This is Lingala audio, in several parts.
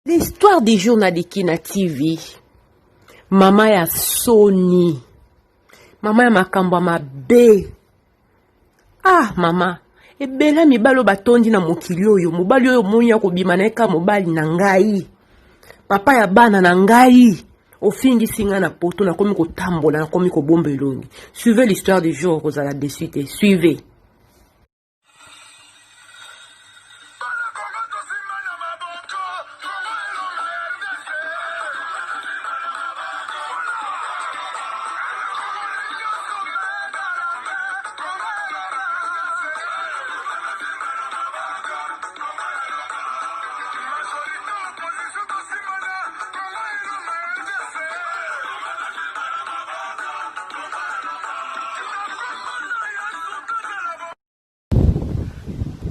L'histoire des journalistes na TV. Mama ya Sony. Mama ya makambo mabe. Ah, mama. Ebela mibalo batondi na mokili oyo. Mobali oyo monya kobima na eka mobali na ngai. Papa ya bana na ngai. Ofingi singa na poto na komi kotambola na komi kobomba elongi. Suivez l'histoire du jour kozala de suite. Suivez.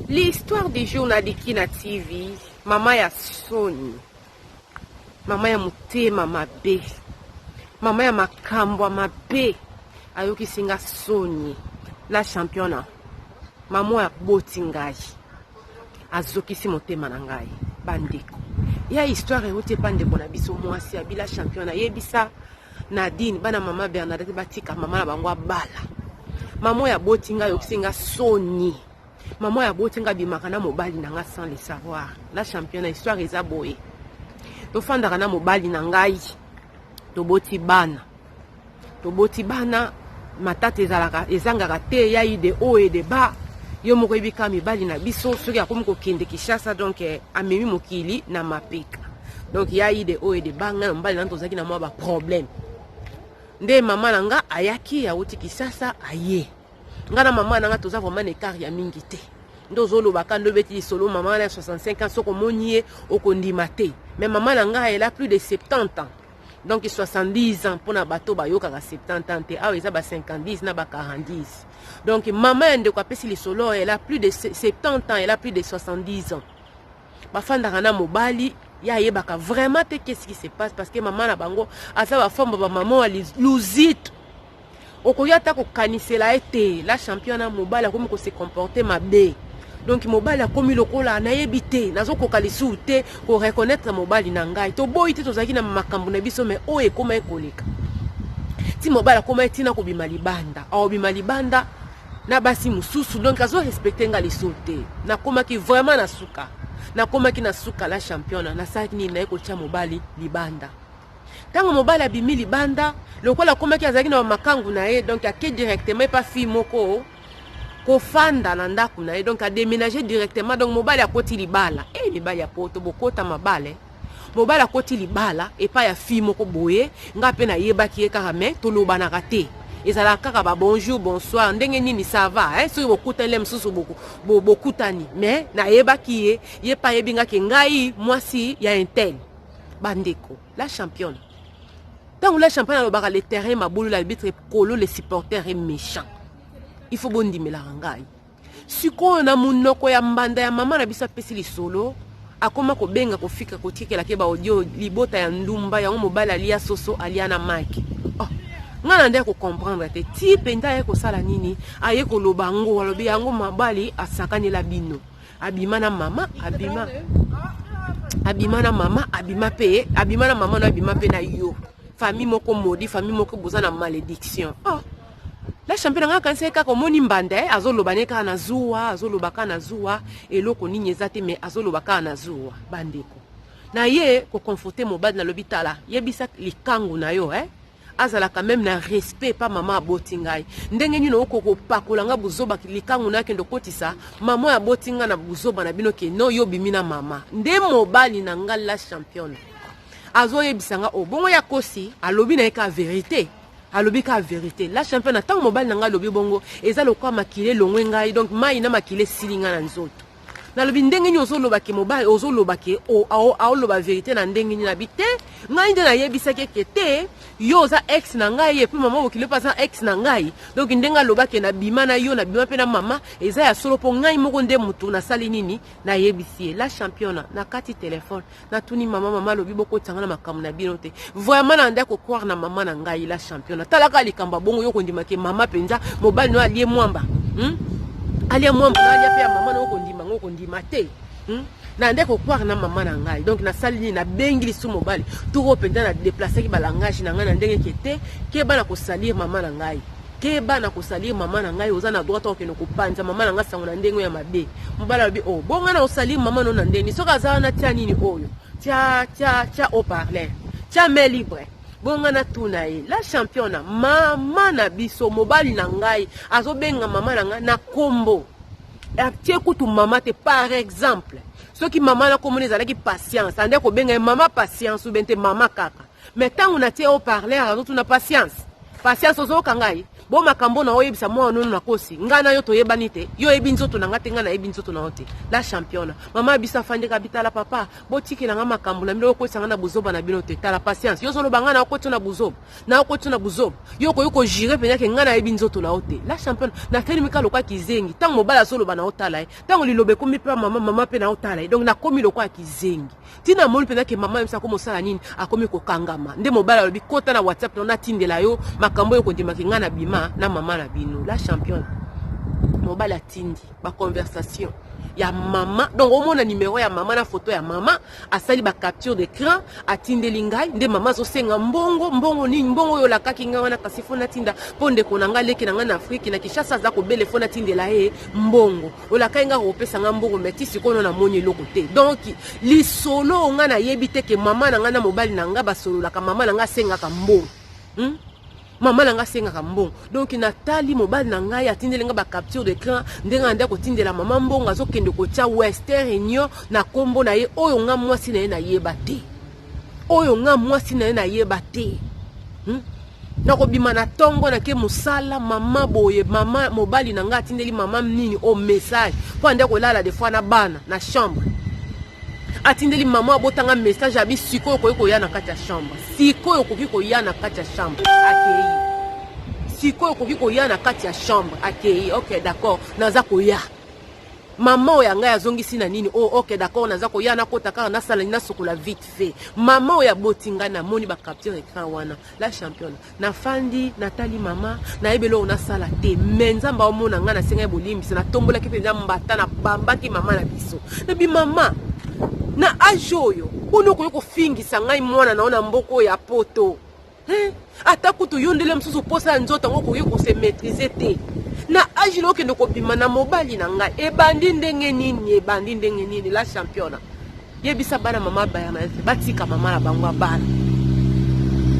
L'histoire des journalistes na TV, mama ya Sony, mama ya mutema mabe, mama ya makambo mabe, ayoki singa Sony, la championna, mama ya botingai, azoki si mutema na ngai, bandeko. Ya histoire eote pande bona biso mwasi abila championna, yebisa Nadine, bana mama Bernadette batika mama na bangwa bala. Mama ya botingai yoki singa Sony. Maman ya botinga bimaka na mobali nanga sans le savoir. La championne histoire eza boye. To fandaka na mobali na ngai. To boti bana matata ezangaka te ya ide o et de ba. Yo moko ebika mibali na biso soki akomi kokende Kinshasa donc amemi mokili na mapeka. Donc ya ide o et de ba nga mobali na tozaki na mwa ba problème. Nde mama nanga ayaki ya uti Kinshasa aye. Ngana mama nanga toza vraiment écart ya mingi te. Ndozolo bakando beti solo mama na 65 ans soko monie okondima te. Mais maman nanga elle a plus de 70 ans. Donc 70 ans pour na bato ba yoka 70 ans te. Ah eza ba 50 na ba 40. Donc maman ndeko apesi li solo elle a plus de 70 ans, elle a plus de 70 ans. Ba fanda na mobali ya yebaka vraiment te qu'est-ce qui se passe parce que maman na bango asa ba forme ba maman luzit. Okoyata ko kanisela ete la championne mobile akomi ko se comporter mabe. Donc mobile akomi lokola na yebite nazo ko kalisu te ko reconnaître mobile na ngai. To boy te tozaki na makambo na biso mais o ekoma ekoleka. Ti mobile akoma etina ko bima libanda. A bima libanda na basi mususu donc azo respecter nga lisote. Na koma ki vraiment na suka. Na koma ki na suka la championne na saki ni na ko tia mobile libanda. Tango mobile abimi libanda lokola komaki azaki na makangu na ye donc ake directement pas fi moko ko fanda na ndaku na ye donc a déménager directement donc mobile akoti libala libala ya poto bokota mabale mobile akoti libala et pas ya fi moko boye nga pe na yebaki ye kaka mais toloba na raté ezala kaka ba bonjour bonsoir ndenge nini ça va so bokuta le msusu bokutani mais na yebaki ye pa yebinga ke ngai mwasi ya intel bandeko la championne. Tant que la championne a le terrain, ma boule, l'arbitre est colo, les supporters est méchant. Il faut bon dire la rangaille. Si on a mon noko ya mbanda ya maman na bisa pesi li solo, akoma ko benga ko fika ko tike la keba audio libota ya ndumba ya mobile alia soso aliana mike. Oh, ngana ndeko ko comprendre te ti penda ye ko sala nini, aye ko lobango walobi yango mabali asakani la bino. Abimana mama, abimana mama, abima pe, abimana mama no abima pe na yo. Famille moko maudit, famille moko boza na malédiction. Oh. La championne nga kanse ka ko moni mbande azoloba ne ka na zuwa, azoloba ka na zuwa eloko nini ezate mais azoloba ka na zuwa bandeko. Na ye ko conforter mobad na lobitala, yebisa likangu na yo azala quand même na respect pa mama abotingai. Ndenge nini okoko pakola nga buzoba likangu na kendo kotisa, mama ya botinga na buzoba na bino ke no yo bimina mama. Nde mobali na nga la championne. Azo yebisanga bongo ya kosi alobi na eka vérité alobi ka vérité la championne tant mobile nanga lobi bongo eza lokwa makile longwe ngai donc mai na makile silinga na nzoto na lobi ndenge nyo zo loba ke mobile ozo loba ke o loba vérité na ndenge ni na bité ngai nde na yebisa ke te yo za ex na ngai et puis maman okile pas za ex na ngai donc ndenga loba ke na bima na yo na bima pe na mama eza ya solo po ngai moko nde mutu na sali nini na yebisi la championne na kati téléphone na tuni mama lobi boko tanga na makamu na bino te vraiment na ndako croire na mama na ngai la championne talaka likamba bongo yo kondima ke mama penza mobile no alie mwamba alia mwamba na alia pe ya mama na okondima ngoko ndima te na ndeko croire na maman na ngai donc na sali na bengi lisu mobali tout penda na déplacer ki ba langage na ngai na ndenge kete ke bana ko salir maman na ngai ke bana ko salir maman na ngai oza na droit to ke no ko panza maman na ngai sango na ndenge ya mabe mobala bi oh bonga na osalir maman no na ndeni soka za na tia nini oyo tia au parler tia main libre bonga na tuna ye la championne mama na biso mobali na ngai azobenga mama na ngai na kombo atie kutu mama te par exemple ce qui mama na komone ezalaki patience ande ko benga mama patience ou bente mama kaka mais tant on a tie au parler azo na patience ozo kangai bo makambo na oyebisa mwa nono na kosi ngana yo to yebani te yo yebi nzoto na ngate ngana yebi nzoto na ote la championne mama bisa fande kabita la papa bo tiki na makambo na milo ko sanga na buzoba na bino te tala patience yo solo bangana ko tuna buzoba na ko tuna buzoba yo ko jire penya ke ngana yebi nzoto na ote la championne na teli mikalo kwa kizengi tango mobala solo bana otala tango lilobe ko mipa mama pe na otala donc na komi lokwa kizengi tina moli penya ke mama yemsa ko mosala nini akomi ko kangama nde mobala lobi kota na WhatsApp na tindela yo makambo yo ko ndima ke ngana bima na maman la bino la championne mobile atindi ba conversation ya maman donc au monde numéro ya maman na photo ya maman asali ba capture d'écran atinde lingai nde maman zo senga mbongo ni mbongo yo la kakinga wana kasifona tinda ponde konanga leki na ngana Afrique na Kishasa za ko bele fona tinde la mbongo ola kainga opesa nga mbongo metisi kono na moni loko te donc li solo nga na yebite ke maman na ngana mobile na nga ba solo la ka maman na nga senga ka mbongo maman nanga senga kambon donc Nathalie mobali nanga ya tindelenga ba capture d'écran ndenga nda ko tindela maman mbonga zo kende ko tia Western Union na kombo na ye oyo nga mwasi na ye na yeba te oyo nga mwasi na ye na yeba te na ko bima na tongo na ke musala mama boye mama mobali nanga tindeli mama nini o message po ande ko lala des fois na bana na chambre atindeli mama botanga message abi siko ko ya na kati ya chambre siko ko ya na kati ya chambre akei siko ko ya na kati ya chambre akei OK d'accord naza ko ya mama oya nga yazongisi na nini oh OK d'accord naza ko ya na kota kaka na sala na sokola vite fait mama oya botinga na moni ba capture écran wana la championne na fandi Nathalie mama na ebelo na sala te menzamba o mona nga na senga bolimbisa na tombola ki penza mbata na bamba ki mama na biso na bi mama na ajoyo uno ko fingisa ngai mwana naona mboko ya poto ata kutu yondele msusu posa nzoto ngoko ko se maîtriser te na ajilo ke ndoko bima na mobali na ngai ebandi ndenge nini la championne yebisa bana mama bayana batika mama na bango bana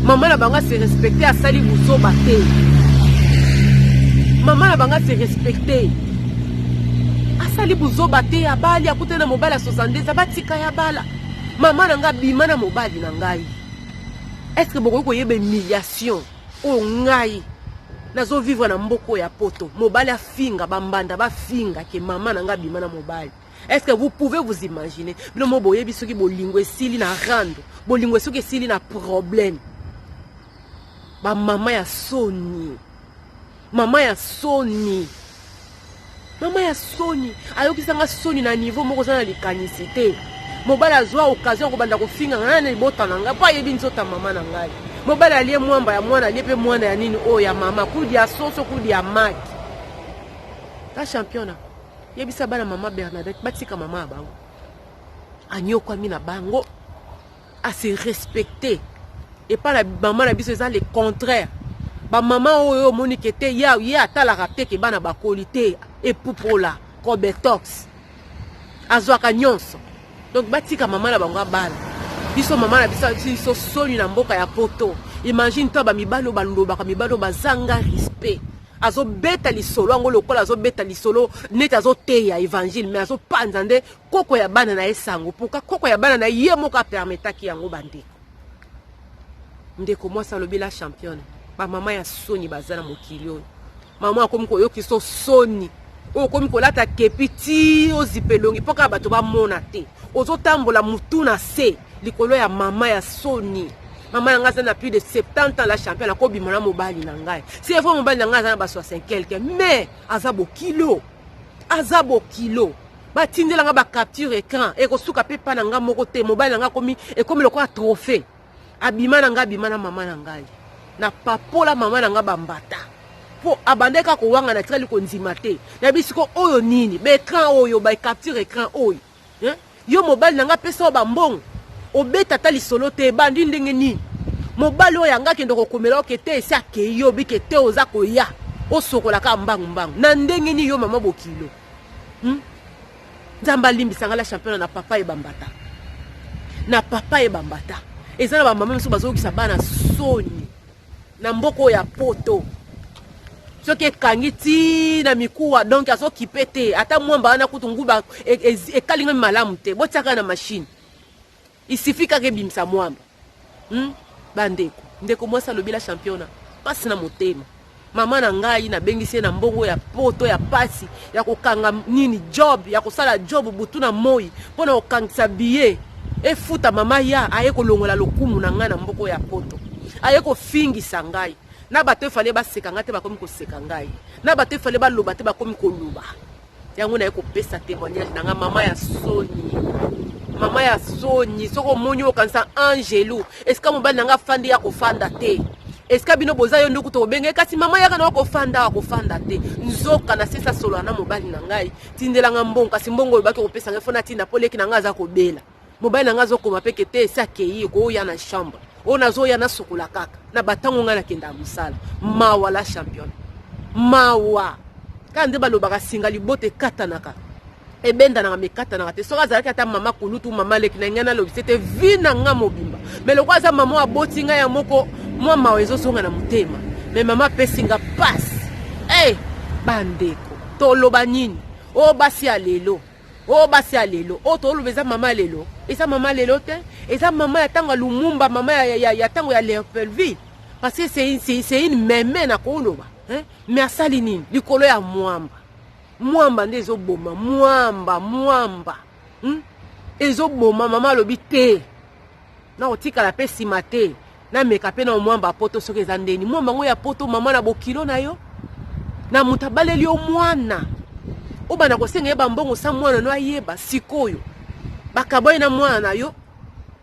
mama na bango se respecter asali buzoba te mama na bango se respecter asali buzoba te ya bali akutena mobali 70 batika ya bala mama nanga bima na mobali na ngai est-ce que boko ko yebe humiliation o ngai nazo vivre na mboko ya poto mobali afinga bambanda bafinga ke mama nanga bima na mobali est-ce que vous pouvez vous imaginer bilo mo boye biso ki bolingo esili na rando bolingo soki esili na problème ba mama ya soni mama ya soni ayokisanga soni na niveau moko za na likanisite mobala azwa occasion ko banda ko finga ngana libota nanga pa yebi nzota mama na ngai mobala alie mwamba ya mwana alie pe mwana ya nini o ya mama kudi ya soso kudi ya maki la championne yebisa bana mama Bernadette batika mama bango anyokwa mina bango à se respecter et pas la maman na biso ça le contraire ba maman oyo monikete ya atala rapte ke bana ba qualité et poupola Robetox azwaka nyonso donc batika mama na bango bana biso mama na biso soni na mboka ya poto imagine to ba mibalo balobaka mibalo bazanga respect azo beta lisolo ngo lokola azo beta lisolo net azo teya évangile mais azo panza nde koko ya bana na esango puka koko ya bana na ye moka permetaki yango bande ndeko mwasa lobi la championne ba mama ya soni bazana mokili oyo mama akomi koyoki so soni o komi kolata kepiti ozipelongi poka bato ba mona te ozotambola mutu na se likolo ya mama ya soni mama nanga na plus de 70 ans la championne ko bimona mobali na ngai c'est vrai mobali na ngai na ba 60 quelque mais azabo kilo batindela nga ba capture écran e ko suka pe pa na nga moko te mobali na nga komi e komi lokwa trophée abima na nga bima na mama na ngai na papola mama na nga bambata po abandeka ko wanga na trali ko nzima te na bisiko oyo nini be écran oyo ba capture écran oyo yo mobali nanga pesa ba mbongo obeta ta lisolo te bandi ndenge nini mobali oyo yanga kende kokomela okete esi akei yo bike te oza koya osokolaka mbangu na ndenge nini yo mama Bokilo nzambe alimbisanga la champion na papa ebambata eza na bamama mosusu bazokisa bana soni na mboko ya poto soki ekangi ti na mikuwa donc azokipe te ata mwamba wana kutu nguba ekalinga malamu te botiaka na machine isifi kaka ebimisa mwamba bandeko ndeko mwasi alobi la championa pasi na motema mama na ngai nabengisi na mbongo ya poto ya pasi ya kokanga nini job ya kosala job butu na moi mpona kokangisa biye efuta mama ya aye kolongola lokumu na ngai na mboko ya poto aye kofingisa ngai na bato efale baseka ngai te bakomi koseka ngai na bato efale baloba te bakomi koloba yango na ye kopesa témoignage na ngai mama ya soni soko moni okanisa angelu eska mobali na ngai afandi ya kofanda te eska bino boza yo nduku to benge kasi mama yaka na kofanda te nzoka na sesa solo na mobali na ngai tindelanga mbongo kasi mbongo obaki kopesa ngai fona tinda poleki na ngai aza kobela mobali na ngai azokoma peke te esi akei koya na chambre oyo nazoya na sokola kaka na batango ngai nakenda ya mosala mawa la champion mawa kaka nde balobaka singa libote ekatanaka ebendanaka mekatanaka te soki azalaki ata mama kulutu mama leki na ngai nalobi sete vi na ngai mobimba me loko aza mama aboti ngai ya moko mwa mawa ezozonga na motema me mama apesi nga pasi bandeko toloba nini o basi ya lelo o toloba eza mama lelo eza mama lelo te eza mama ya ntango ya Lumumba mama ya ntango ya Leopoldville parce que c'est une meme na koloba me asali nini likolo ya mwamba nde ezoboma mwamba ezoboma mama alobi te na kotikala pe nsima te na meka pe na mwamba poto soki eza ndeni mwamba ngo ya poto mama na Bokilo na yo na moto abaleli yo mwana obana kosenga yeba mbongo sa mwana no ayeba sikoyo bakaboye na mwana na yo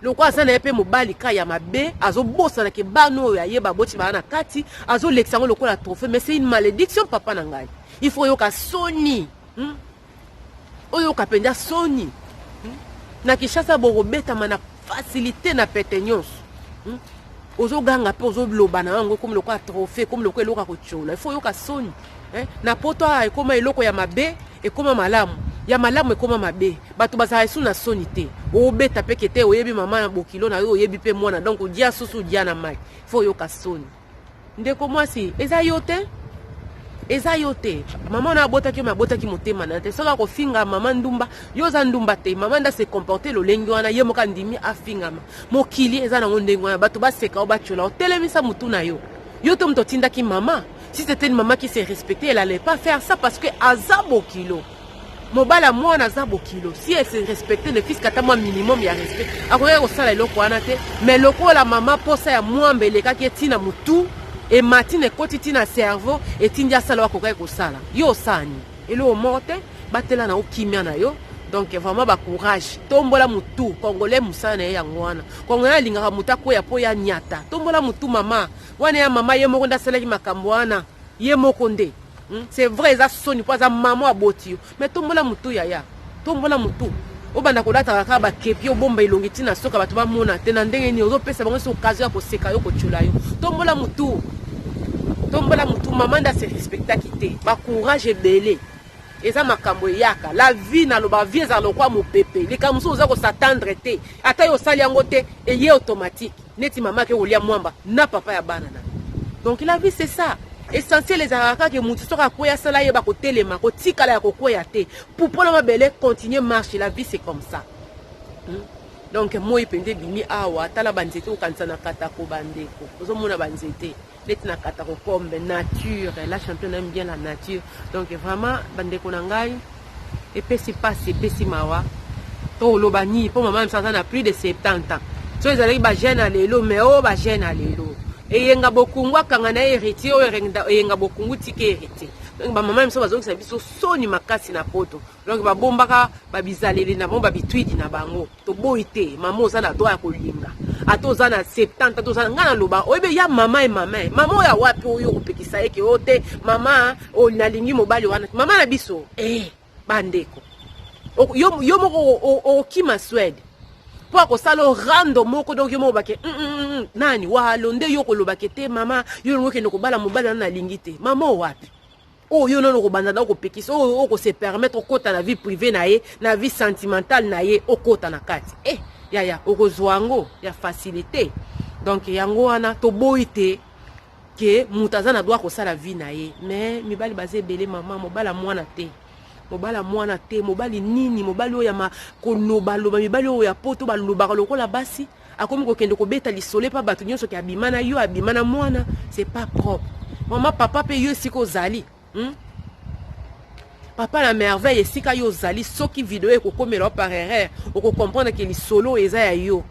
loko aza na ye pe mobali ka ya mabe azobosana ke bano oyo ayeba boti bana na kati azolekisa ngo lokola trophée mais c'est une malédiction papa na ngai il faut yoka soni oyo kapenda soni na Kinshasa borobeta mana facilité na pete nyonso ozoganga pe ozoloba na yango comme lokola trophée comme lokola eloka kochola il faut yoka soni na poto ekoma eloko ya mabe ekoma malamu ya malamu ekoma mabe bato bazala esu na soni te obeta peke te oyebi mama na Bokilo na yo oyebi pe mwana donc odia susu dia na mai faut yoka soni ndeko mwasi eza yo te mama na abotaki motema na te soka kofinga mama ndumba yo za ndumba te mama nda se comporter lolengi wana ye moka ndimi afingama mokili eza nango ndenge wana bato baseka o bachola otelemisa mutu na yo to mto tindaki mama si c'était une maman qui s'est respectée elle allait pas faire ça parce que aza Bokilo mobala mwana aza Bokilo si elle s'est respectée le fils kata moi minimum ya respect akoya kosala eloko wana te mais lokola mama posa ya mwamba elekaki etina mutu et matine ekoti tina cerveau etindi asala wakokai kosala yo osani elo morte batela na okimia na yo donc vraiment ba courage tombola mutu congolais musana na yango wana congolais alingaka mutu akoya po ya nyata tombola mutu mama wana ya mama ye moko ndasalaki makambo wana ye moko nde c'est vrai eza soni po aza mama aboti yo mais tombola mutu yaya tombola mutu obanda kodata kaka bakepi obomba elongi tina soka bato bamona te na ndenge nini ozopesa bango so occasion ya koseka yo kochola yo tombola mutu mama nda se respectaki te ba courage ebele eza makambo yaka la vie na loba vie za lokwa mopepe likambo so oza ko s'attendre te ata yo sali yango te eye automatique neti mama ke olia mwamba na papa ya bana na donc la vie c'est ça essentiel les araka ke mutu soka koya sala ye ba ko telema ko tikala ya ko koya te pour pona mabele continuer marche la vie c'est comme ça donc moi pende bimi awa tala banzete okanisa na katako bandeko ozomona banzete leti na katako kombe nature la championne aime bien la nature donc vraiment bandeko na ngai epesi pasi epesi mawa to lobani po mama msasa na plus de 70 ans so ezalaki ba jeune alelo mais o ba jeune alelo eyenga bokungu akanga na héritier o eyenga bokungu tike héritier donc ba mama mso bazongisa biso soni makasi na poto donc ba bombaka ba bizaleli na bomba bitwidi na bango to boite mama oza na droit ya kolinga atoza na 70 atoza ngana loba oyebe ya mama mama ya wapi oyo kopekisa eke ote mama o nalingi mobali wana mama na biso bandeko yo moko okima Suède po akosala rando moko donc yo moko bake nani walonde yo kolobake te mama yo longo kende kobala mobala na lingi te mama wapi yo nono kobanda na kopekisa ko se permettre okota na vie privée na ye na vie sentimentale na ye okota na kati yaya okozwango ya facilité donc yango wana toboyi te ke mutazana doit kosala vie na ye mais mibali bazé belé mama mobala mwana te mobali nini mobali oyo ya kolobaloba mibali oyo ya poto balobaka lokola basi akomi kokende kobeta lisole pa bato nyonso ke abima na yo abima na mwana c'est pas propre mama papa pe yo siko zali papa la merveille esika yo zali soki video ekokomela par erreur oko comprendre que lisolo eza ya yo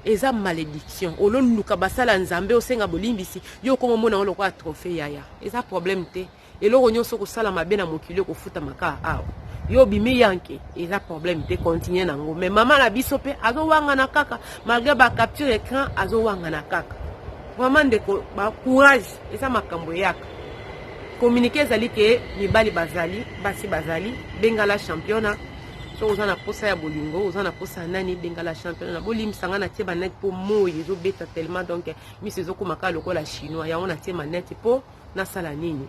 eza malédiction ololuka basala nzambe osenga bolimbisi yo komo mona oloko a trophée yaya eza problème te eloko nyonso kosala mabe na mokili kofuta maka awa yo bimi yanke eza problème te continuer nango mais mama na biso pe azo wanga na kaka malgré ba capture écran azo wanga na kaka vraiment ndeko ba courage eza makambo yaka communiquer zali ke mibali bazali basi bazali bengala championnat so ozana posa ya bolingo ozana posa nani bengala championnat na bolim sanga na tie banet po moyi zo beta tellement donc mi sezo komaka lokola chinois ya on a tie manet po na sala nini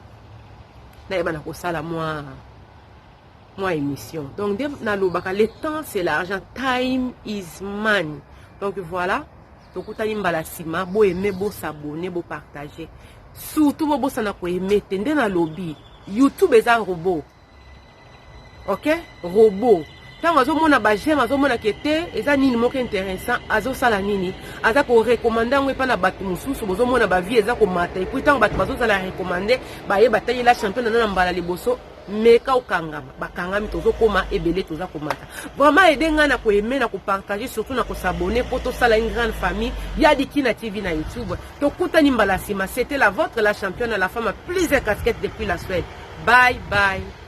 na yeba na ko sala moi émission donc na lobaka le temps c'est l'argent, time is money. Donc voilà tokutani mbala sima bo aimer bo s'abonner bo partager surtout bo bosana ko aimer tende na lobby YouTube eza robot. OK robot tant azo mona ba j'aime azo mona kete eza nini moko intéressant azo sala nini aza ko recommander ngo pa na batu mususu bozo mona ba vie eza ko mata et puis tant batu bazo sala recommander ba ye batayi la champion na mbala liboso meka okangama bakangami tozo koma ebele toza komata vraiment edenga na ko aimer na ko partager surtout na ko s'abonner pour to sala une grande famille ya Dikina TV na YouTube to kutani mbala sima c'était la vôtre la championne la femme à plusieurs casquettes depuis la Suède. Bye bye.